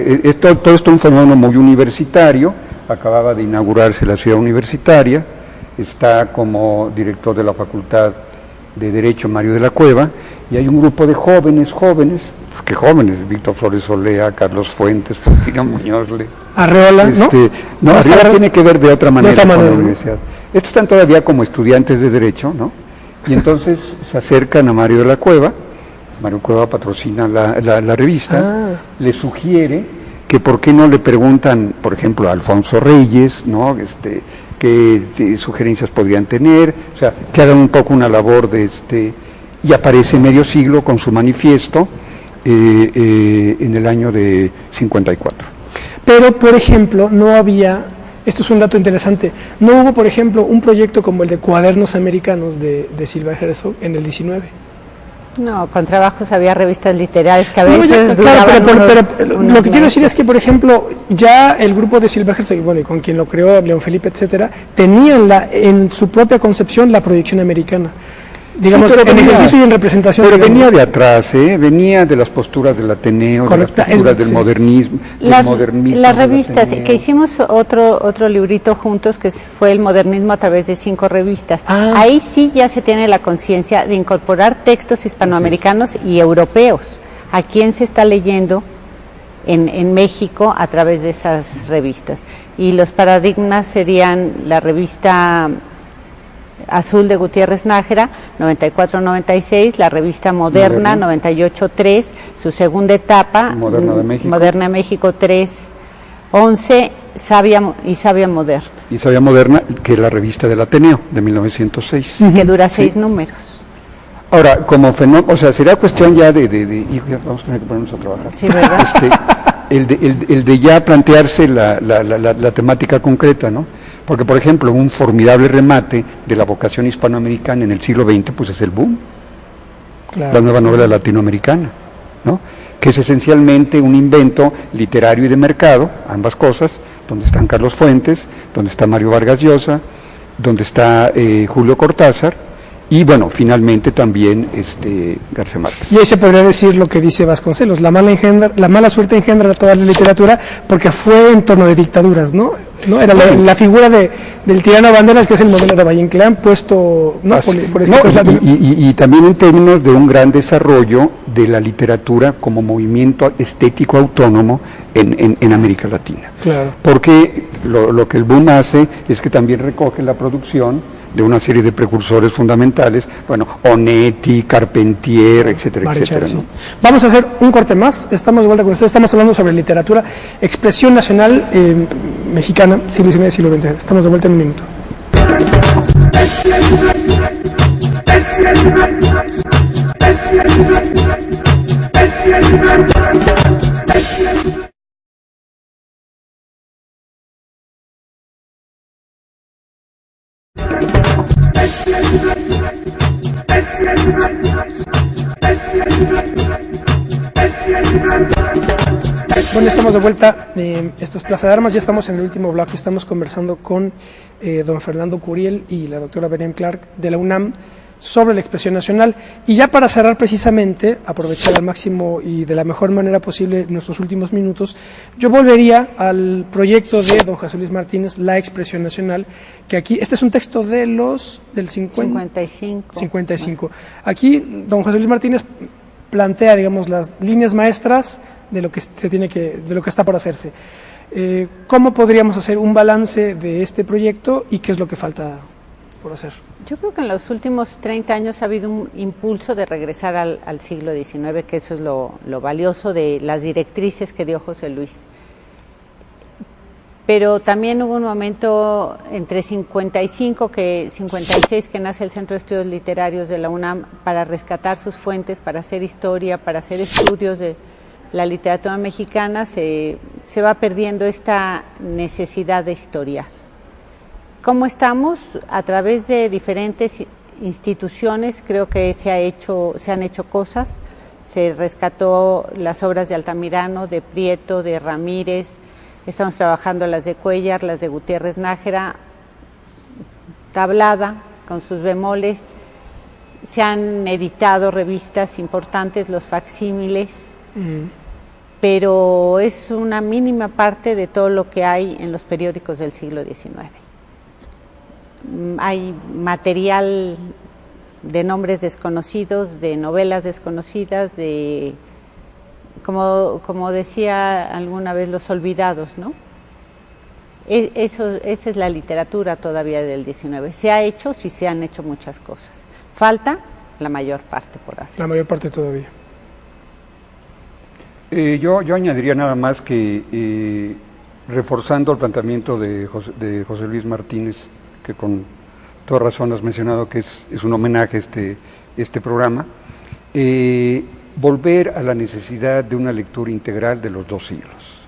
todo esto es un fenómeno muy universitario, acababa de inaugurarse la ciudad universitaria, está como director de la Facultad de Derecho Mario de la Cueva, y hay un grupo de jóvenes, Víctor Flores Olea, Carlos Fuentes, Porfirio Muñoz Ledo. Arreola, ¿no? No, Arreola tiene que ver de otra manera con la ¿no? universidad. Estos están todavía como estudiantes de Derecho, ¿no? Y entonces se acercan a Mario de la Cueva, Mario Cueva patrocina la revista, le sugiere que por qué no le preguntan, por ejemplo, a Alfonso Reyes, ¿no? Qué sugerencias podrían tener, o sea, que hagan un poco una labor y aparece Medio Siglo con su manifiesto en el año de 54. Pero, por ejemplo, no había, esto es un dato interesante, no hubo, por ejemplo, un proyecto como el de Cuadernos Americanos de Silva Herzog en el 19. No, con trabajos había revistas literarias que a veces pero lo que quiero decir es que, por ejemplo, ya el grupo de Silva Herzog, y con quien lo creó, León Felipe, etcétera, tenían en su propia concepción la proyección americana. Digamos, sí, en ejercicio y en representación. Pero venía de atrás, venía de las posturas del Ateneo, correcta, de las posturas del modernismo. Las revistas, que hicimos otro librito juntos, que fue el modernismo a través de 5 revistas. Ahí sí ya se tiene la conciencia de incorporar textos hispanoamericanos y europeos. ¿A quién se está leyendo en México a través de esas revistas? Y los paradigmas serían la revista Azul de Gutiérrez Nájera, 94-96, la revista Moderna, 98-3, su segunda etapa, Moderna de México 3-11, Sabia Moderna. Y Sabia Moderna, que es la revista del Ateneo, de 1906. Que dura 6 números. Ahora, como fenómeno, o sea, sería cuestión ya vamos a tener que ponernos a trabajar. Sí, ¿verdad? El de ya plantearse la temática concreta, ¿no? Porque, por ejemplo, un formidable remate de la vocación hispanoamericana en el siglo XX, pues es el boom, la nueva novela latinoamericana, ¿no? Que es esencialmente un invento literario y de mercado, ambas cosas, donde están Carlos Fuentes, donde está Mario Vargas Llosa, donde está Julio Cortázar, y bueno, finalmente también García Márquez. Y ahí se podría decir lo que dice Vasconcelos, la mala suerte engendra toda la literatura, porque fue en torno de dictaduras, ¿no? Era la figura del tirano Banderas, que es el modelo de Valle Inclán, puesto y también en términos de un gran desarrollo de la literatura como movimiento estético autónomo en América Latina. Claro. Porque lo que el boom hace es que también recoge la producción de una serie de precursores fundamentales, bueno, Onetti, Carpentier, etcétera, etcétera, ¿no? Vamos a hacer un corte más, estamos de vuelta con ustedes, estamos hablando sobre literatura, expresión nacional mexicana, siglo XIX, siglo XX. Estamos de vuelta en un minuto. Bueno, estamos de vuelta, esto es Plaza de Armas, ya estamos en el último bloque, estamos conversando con don Fernando Curiel y la doctora Miriam Clark de la UNAM sobre la expresión nacional. Y ya para cerrar precisamente, aprovechar al máximo y de la mejor manera posible nuestros últimos minutos, yo volvería al proyecto de don José Luis Martínez, La expresión nacional, que aquí, este es un texto del 55. Aquí don José Luis Martínez plantea, digamos, las líneas maestras de lo que de lo que está por hacerse. ¿Cómo podríamos hacer un balance de este proyecto y qué es lo que falta por hacer? Yo creo que en los últimos 30 años ha habido un impulso de regresar al siglo XIX, que eso es lo valioso de las directrices que dio José Luis. Pero también hubo un momento entre 56 que nace el Centro de Estudios Literarios de la UNAM para rescatar sus fuentes, para hacer historia, para hacer estudios de la literatura mexicana, se va perdiendo esta necesidad de historiar. ¿Cómo estamos? A través de diferentes instituciones creo que se han hecho cosas. Se rescató las obras de Altamirano, de Prieto, de Ramírez. Estamos trabajando las de Cuéllar, las de Gutiérrez Nájera, Tablada, con sus bemoles. Se han editado revistas importantes, los facsímiles, pero es una mínima parte de todo lo que hay en los periódicos del siglo XIX. Hay material de nombres desconocidos, de novelas desconocidas, como decía alguna vez, los olvidados, ¿no? Esa es la literatura todavía del XIX. Se ha hecho, sí se han hecho muchas cosas. Falta la mayor parte por hacer. La mayor parte todavía. Yo añadiría nada más que reforzando el planteamiento de José Luis Martínez, que con toda razón has mencionado que es un homenaje este programa, volver a la necesidad de una lectura integral de los dos siglos.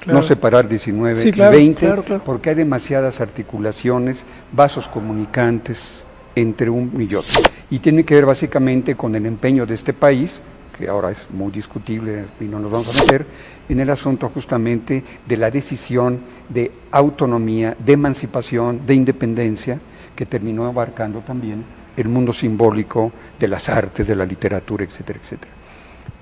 Claro. No separar 19 y 20, claro. Porque hay demasiadas articulaciones, vasos comunicantes entre un y otro. Y tiene que ver básicamente con el empeño de este país, que ahora es muy discutible y no nos vamos a meter, en el asunto justamente de la decisión de autonomía, de emancipación, de independencia, que terminó abarcando también el mundo simbólico de las artes, de la literatura, etcétera, etcétera.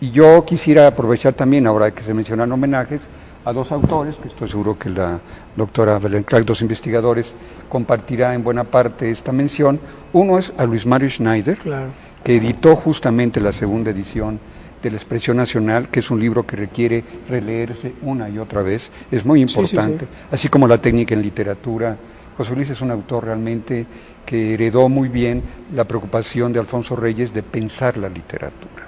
Y yo quisiera aprovechar también, ahora que se mencionan homenajes, a dos autores, que estoy seguro que la doctora Belén Clark, dos investigadores, compartirá en buena parte esta mención. Uno es a Luis Mario Schneider, claro, que editó justamente la segunda edición de la expresión nacional, que es un libro que requiere releerse una y otra vez, es muy importante, sí. Así como la técnica en literatura. José Luis es un autor realmente que heredó muy bien la preocupación de Alfonso Reyes de pensar la literatura,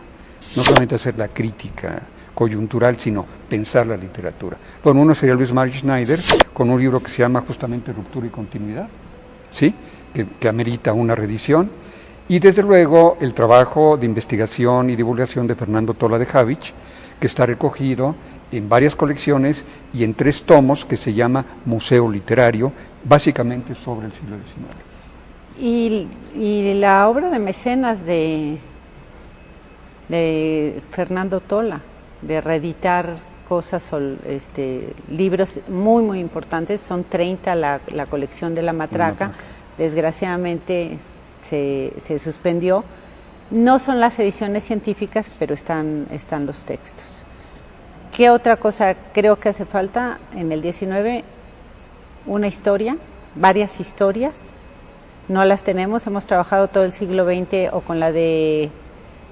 no solamente hacer la crítica coyuntural, sino pensar la literatura. Bueno, uno sería Luis Mario Schneider, con un libro que se llama justamente Ruptura y Continuidad, ¿sí? que amerita una reedición, y desde luego el trabajo de investigación y divulgación de Fernando Tola de Javich, que está recogido en varias colecciones y en 3 tomos que se llama Museo Literario, básicamente sobre el siglo XIX. Y la obra de mecenas de Fernando Tola, de reeditar cosas, libros muy, muy importantes, son 30 la colección de La Matraca. Desgraciadamente se suspendió. No son las ediciones científicas, pero están los textos. ¿Qué otra cosa creo que hace falta en el 19? Una historia, varias historias. No las tenemos, hemos trabajado todo el siglo XX o con la de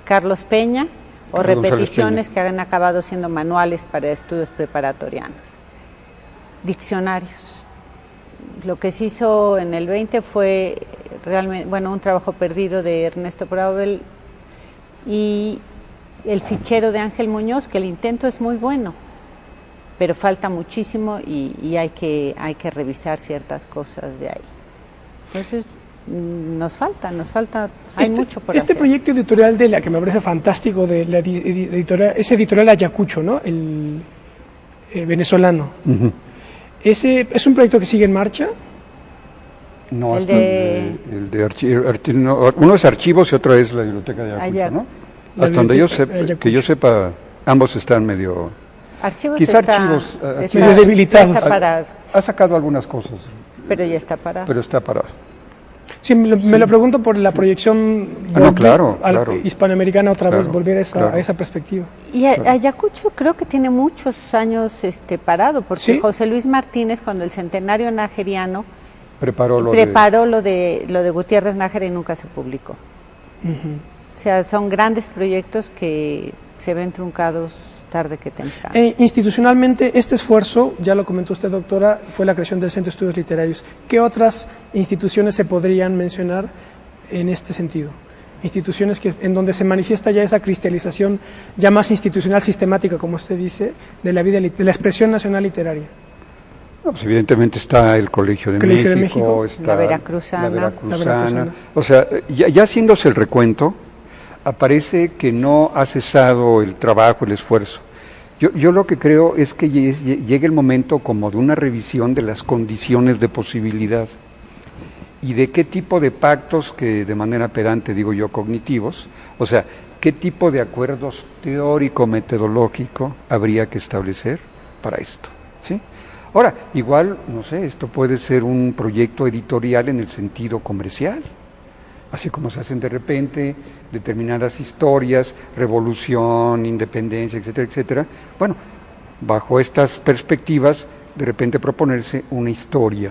Carlos Peña o repeticiones que han acabado siendo manuales para estudios preparatorianos. Diccionarios. Lo que se hizo en el 20 fue realmente, bueno, un trabajo perdido de Ernesto Braubel y el fichero de Ángel Muñoz, que el intento es muy bueno, pero falta muchísimo y hay que revisar ciertas cosas de ahí. Entonces, nos falta, hay mucho por hacer. Proyecto editorial de la que me parece fantástico, de la editorial, es editorial Ayacucho, ¿no? El venezolano. Uh-huh. ¿Ese es un proyecto que sigue en marcha? No, uno es archivos y otro es la biblioteca de Ayacucho, ¿no? Hasta donde yo sepa, ambos están medio... Archivos quizá está, archivos medio debilitados. Está parado. Ha sacado algunas cosas. Pero ya está parado. Pero está parado. Sí, me lo pregunto por la proyección claro. hispanoamericana otra vez, volver a esa perspectiva. Y Ayacucho creo que tiene muchos años parado, porque ¿sí? José Luis Martínez, cuando el centenario naheriano preparó lo de Gutiérrez Nájera y nunca se publicó. Uh-huh. O sea, son grandes proyectos que se ven truncados tarde que temprano. Institucionalmente, este esfuerzo, ya lo comentó usted, doctora, fue la creación del Centro de Estudios Literarios. ¿Qué otras instituciones se podrían mencionar en este sentido? Instituciones en donde se manifiesta ya esa cristalización ya más institucional, sistemática, como usted dice, de la vida, de la expresión nacional literaria. No, pues evidentemente está el Colegio de México, está la Veracruzana. O sea, ya haciéndose el recuento, aparece que no ha cesado el trabajo, el esfuerzo. Yo lo que creo es que llegue el momento como de una revisión de las condiciones de posibilidad y de qué tipo de pactos, que de manera pedante digo yo cognitivos, o sea, qué tipo de acuerdos teórico-metodológico habría que establecer para esto, ¿sí? Ahora, igual, no sé, esto puede ser un proyecto editorial en el sentido comercial, así como se hacen de repente determinadas historias, revolución, independencia, etcétera, etcétera. Bueno, bajo estas perspectivas, de repente proponerse una historia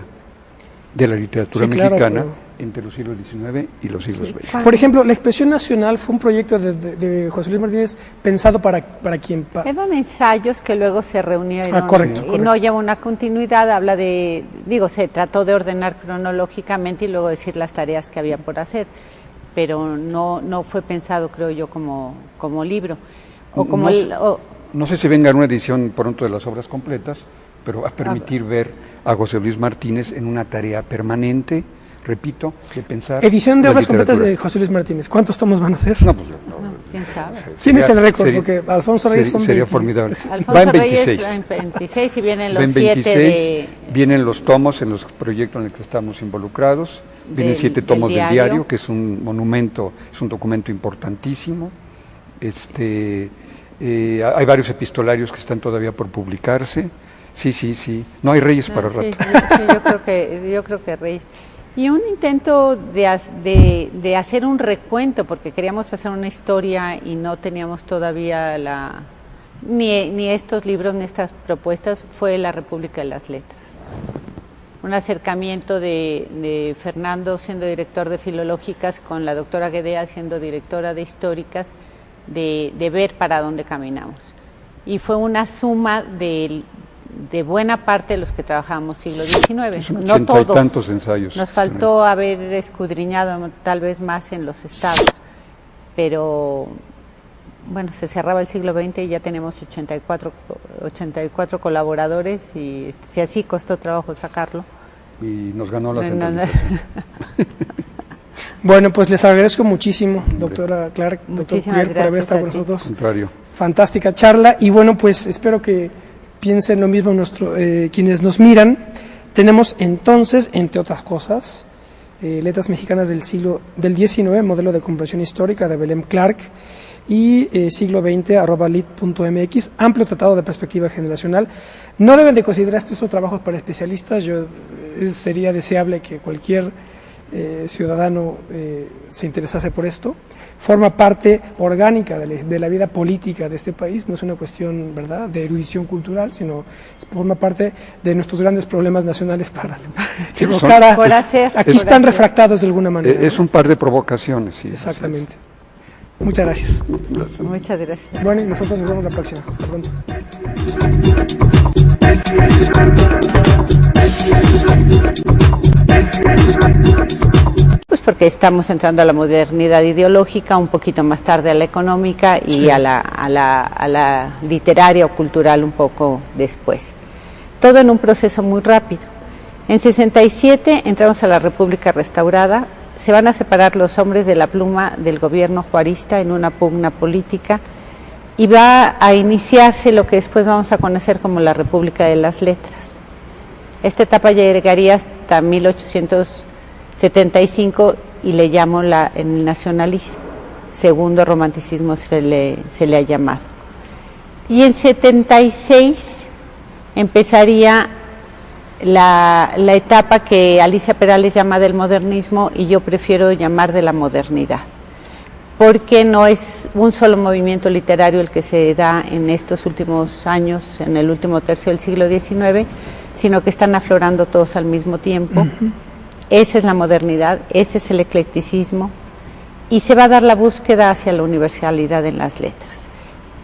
de la literatura mexicana entre los siglos XIX y los siglos XX. Por ejemplo, la expresión nacional fue un proyecto de José Luis Martínez pensado para quién. Eran ensayos que luego se reunieron correcto. No lleva una continuidad, habla se trató de ordenar cronológicamente y luego decir las tareas que había por hacer, pero no fue pensado, creo yo, como libro. No sé si venga una edición pronto de las obras completas, pero a permitir ver a José Luis Martínez en una tarea permanente, repito, de pensar... Edición de obras completas de José Luis Martínez. ¿Cuántos tomos van a ser? No, pues quién sabe. ¿Quién es el récord? Porque Alfonso Reyes sería formidable. Va en 26. Va en 26 y vienen los 7 Vienen los tomos en los proyectos en los que estamos involucrados. Vienen 7 tomos del diario, que es un monumento, es un documento importantísimo. Hay varios epistolarios que están todavía por publicarse. Sí. No hay Reyes para rato. Sí, yo creo que Reyes. Y un intento de hacer un recuento, porque queríamos hacer una historia y no teníamos todavía ni estos libros ni estas propuestas, fue La República de las Letras. Un acercamiento de Fernando siendo director de Filológicas con la doctora Guedea siendo directora de Históricas, de ver para dónde caminamos. Y fue una suma de buena parte de los que trabajábamos siglo XIX, no todos. Tantos ensayos. Nos faltó haber escudriñado tal vez más en los estados, pero bueno, se cerraba el siglo XX y ya tenemos 84 colaboradores y si así costó trabajo sacarlo. Y nos ganó la centralización. Bueno, pues les agradezco muchísimo, doctora Clark, doctor Curiel, por haber estado con nosotros. Contrario. Fantástica charla y bueno, pues espero que piensen lo mismo quienes nos miran. Tenemos entonces, entre otras cosas, Letras Mexicanas del XIX, modelo de comprensión histórica de Belém Clark, y siglo XX, @lit.mx, amplio tratado de perspectiva generacional. No deben de considerar estos trabajos para especialistas. Sería deseable que cualquier ciudadano se interesase por esto. Forma parte orgánica de la vida política de este país, no es una cuestión, ¿verdad?, de erudición cultural, sino forma parte de nuestros grandes problemas nacionales para evocar aquí están refractados de alguna manera. Es un par de provocaciones, sí. Exactamente. Muchas gracias. Muchas gracias. Bueno, y nosotros nos vemos la próxima. Hasta pronto. Pues porque estamos entrando a la modernidad ideológica, un poquito más tarde a la económica y sí, a la literaria o cultural un poco después. Todo en un proceso muy rápido. En 67 entramos a la República restaurada, se van a separar los hombres de la pluma del gobierno juarista en una pugna política y va a iniciarse lo que después vamos a conocer como la República de las Letras. Esta etapa llegaría hasta 1875 y le llamo el nacionalismo, segundo romanticismo se le ha llamado. Y en 76 empezaría la etapa que Alicia Perales llama del modernismo y yo prefiero llamar de la modernidad, porque no es un solo movimiento literario el que se da en estos últimos años, en el último tercio del siglo XIX, sino que están aflorando todos al mismo tiempo. Esa es la modernidad, ese es el eclecticismo, y se va a dar la búsqueda hacia la universalidad en las letras.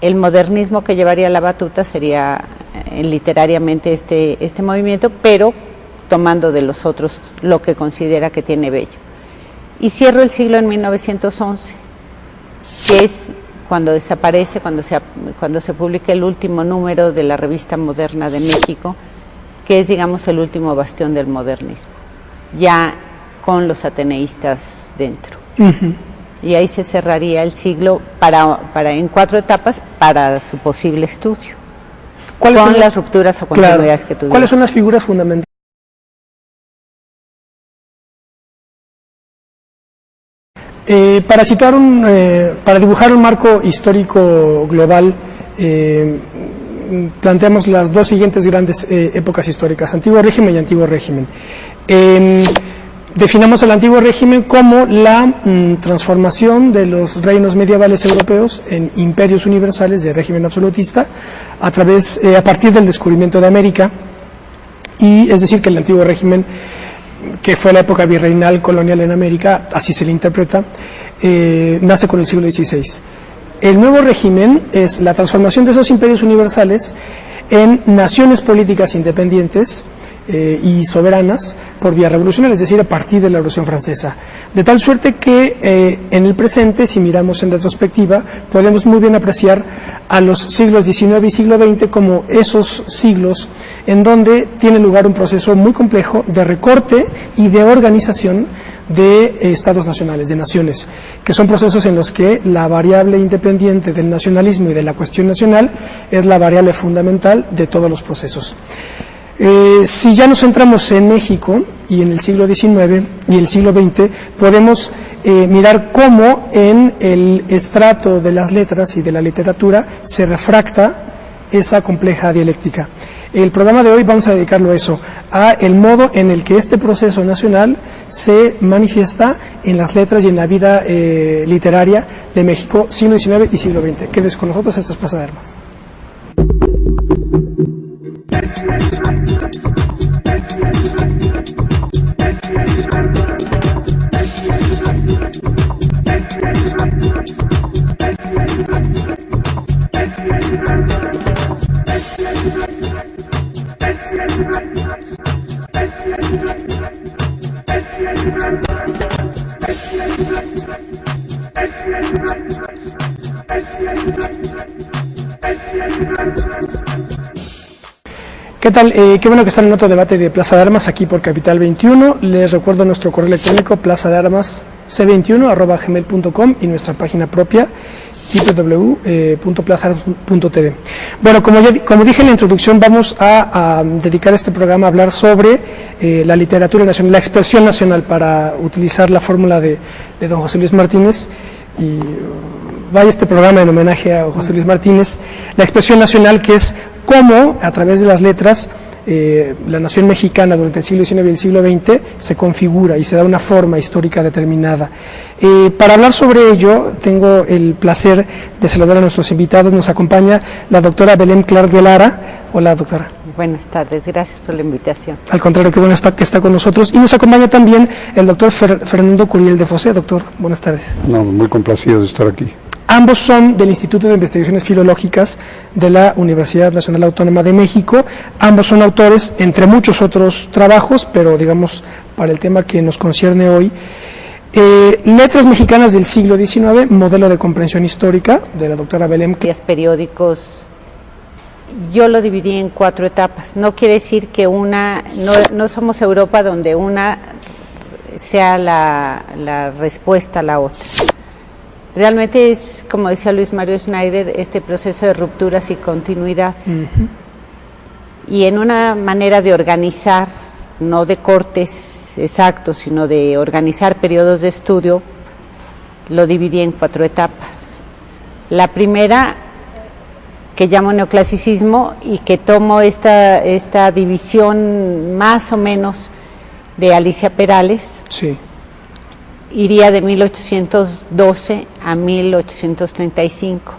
El modernismo que llevaría la batuta sería literariamente este movimiento, pero tomando de los otros lo que considera que tiene bello. Y cierro el siglo en 1911, que es cuando desaparece, cuando se publica el último número de la Revista Moderna de México, que es, digamos, el último bastión del modernismo, ya con los ateneístas dentro. Y ahí se cerraría el siglo en 4 etapas para su posible estudio, con las rupturas o continuidades que tuvieron. ¿Cuáles son las figuras fundamentales? Para dibujar un marco histórico global, planteamos las dos siguientes grandes épocas históricas, Antiguo Régimen y Antiguo Régimen. Definamos el Antiguo Régimen como la transformación de los reinos medievales europeos en imperios universales de régimen absolutista a partir del descubrimiento de América, y es decir que el Antiguo Régimen, que fue la época virreinal colonial en América, así se le interpreta, nace con el siglo XVI. El nuevo régimen es la transformación de esos imperios universales en naciones políticas independientes y soberanas por vía revolucionaria, es decir, a partir de la Revolución Francesa. De tal suerte que en el presente, si miramos en retrospectiva, podemos muy bien apreciar a los siglos XIX y siglo XX como esos siglos en donde tiene lugar un proceso muy complejo de recorte y de organización de estados nacionales, de naciones, que son procesos en los que la variable independiente del nacionalismo y de la cuestión nacional es la variable fundamental de todos los procesos. Si ya nos centramos en México y en el siglo XIX y el siglo XX, podemos mirar cómo en el estrato de las letras y de la literatura se refracta esa compleja dialéctica. El programa de hoy vamos a dedicarlo a eso, a el modo en el que este proceso nacional se manifiesta en las letras y en la vida literaria de México, siglo XIX y siglo XX. Quédese con nosotros, esto es Plaza de Armas. ¿Qué tal? Qué bueno que están en otro debate de Plaza de Armas aquí por Capital 21. Les recuerdo nuestro correo electrónico plazadearmasc21@gmail.com y nuestra página propia www.plazaarmas.tv. Bueno, como dije en la introducción, vamos a dedicar este programa a hablar sobre la literatura nacional, la expresión nacional, para utilizar la fórmula de don José Luis Martínez, y vaya este programa en homenaje a José Luis Martínez, la expresión nacional, que es cómo a través de las letras la nación mexicana durante el siglo XIX y el siglo XX se configura y se da una forma histórica determinada. Para hablar sobre ello, tengo el placer de saludar a nuestros invitados. Nos acompaña la doctora Belén Clark de Lara. Hola, doctora. Buenas tardes, gracias por la invitación. Al contrario, qué bueno que está con nosotros. Y nos acompaña también el doctor Fernando Curiel de Fosé. Doctor, buenas tardes. No, muy complacido de estar aquí. Ambos son del Instituto de Investigaciones Filológicas de la Universidad Nacional Autónoma de México. Ambos son autores, entre muchos otros trabajos, pero digamos, para el tema que nos concierne hoy, Letras Mexicanas del siglo XIX, modelo de comprensión histórica, de la doctora Belén. Periódicos, yo lo dividí en 4 etapas. No quiere decir que no somos Europa donde una sea la respuesta a la otra. Realmente es, como decía Luis Mario Schneider, este proceso de rupturas y continuidades. Y en una manera de organizar, no de cortes exactos, sino de organizar periodos de estudio, lo dividí en 4 etapas. La primera, que llamo neoclasicismo, y que tomo esta división más o menos de Alicia Perales. Sí. Iría de 1812 a 1835,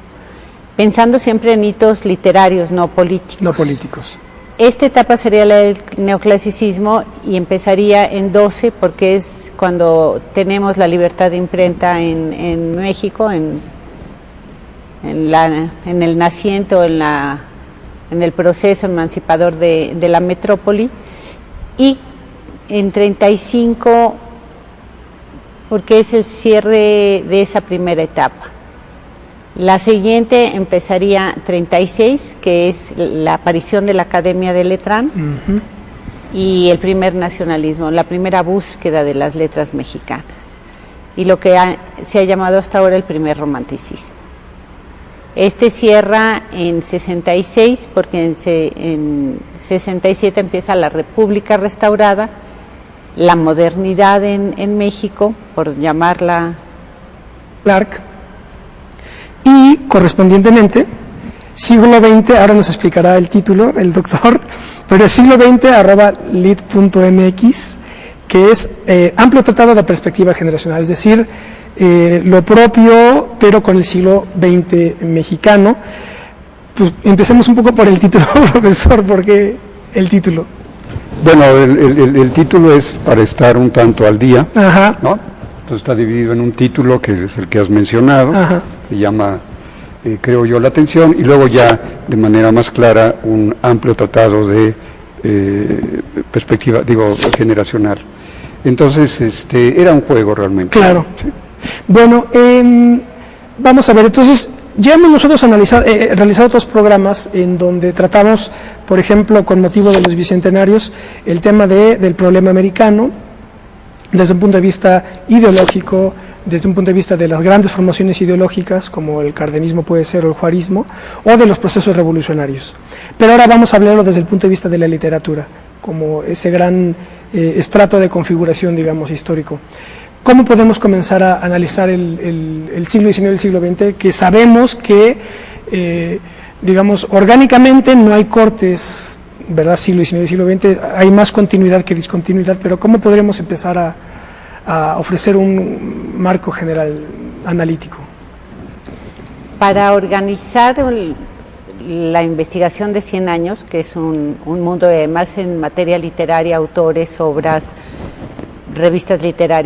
pensando siempre en hitos literarios, no políticos. No políticos. Esta etapa sería la del neoclasicismo y empezaría en 12 porque es cuando tenemos la libertad de imprenta en México, en el naciente o en el proceso emancipador de la metrópoli, y en 35 porque es el cierre de esa primera etapa. La siguiente empezaría 36, que es la aparición de la Academia de Letrán, y el primer nacionalismo, la primera búsqueda de las letras mexicanas, y lo que se ha llamado hasta ahora el primer romanticismo. Este cierra en 66, porque en 67 empieza la República restaurada, la modernidad en México, por llamarla Clark, y correspondientemente siglo XX, ahora nos explicará el título el doctor, pero es siglo XX @lit.mx, que es amplio tratado de perspectiva generacional, es decir, lo propio pero con el siglo XX mexicano. Pues empecemos un poco por el título, profesor, porque el título. Bueno, el título es para estar un tanto al día, Ajá. ¿no? Entonces está dividido en un título que es el que has mencionado, Ajá. que llama, creo yo, la atención, y luego ya de manera más clara un amplio tratado de perspectiva, generacional. Entonces, era un juego realmente. Claro. ¿Sí? Bueno, vamos a ver, entonces, ya hemos nosotros realizado otros programas en donde tratamos, por ejemplo, con motivo de los bicentenarios, el tema del problema americano, desde un punto de vista ideológico, desde un punto de vista de las grandes formaciones ideológicas, como el cardenismo puede ser, o el juarismo, o de los procesos revolucionarios. Pero ahora vamos a hablarlo desde el punto de vista de la literatura, como ese gran estrato de configuración, digamos, histórico. ¿Cómo podemos comenzar a analizar el siglo XIX y el siglo XX? Que sabemos que, digamos, orgánicamente no hay cortes, ¿verdad? Siglo XIX y siglo XX, hay más continuidad que discontinuidad, pero ¿cómo podremos empezar a ofrecer un marco general analítico? Para organizar la investigación de 100 años, que es un mundo además en materia literaria, autores, obras, revistas literarias,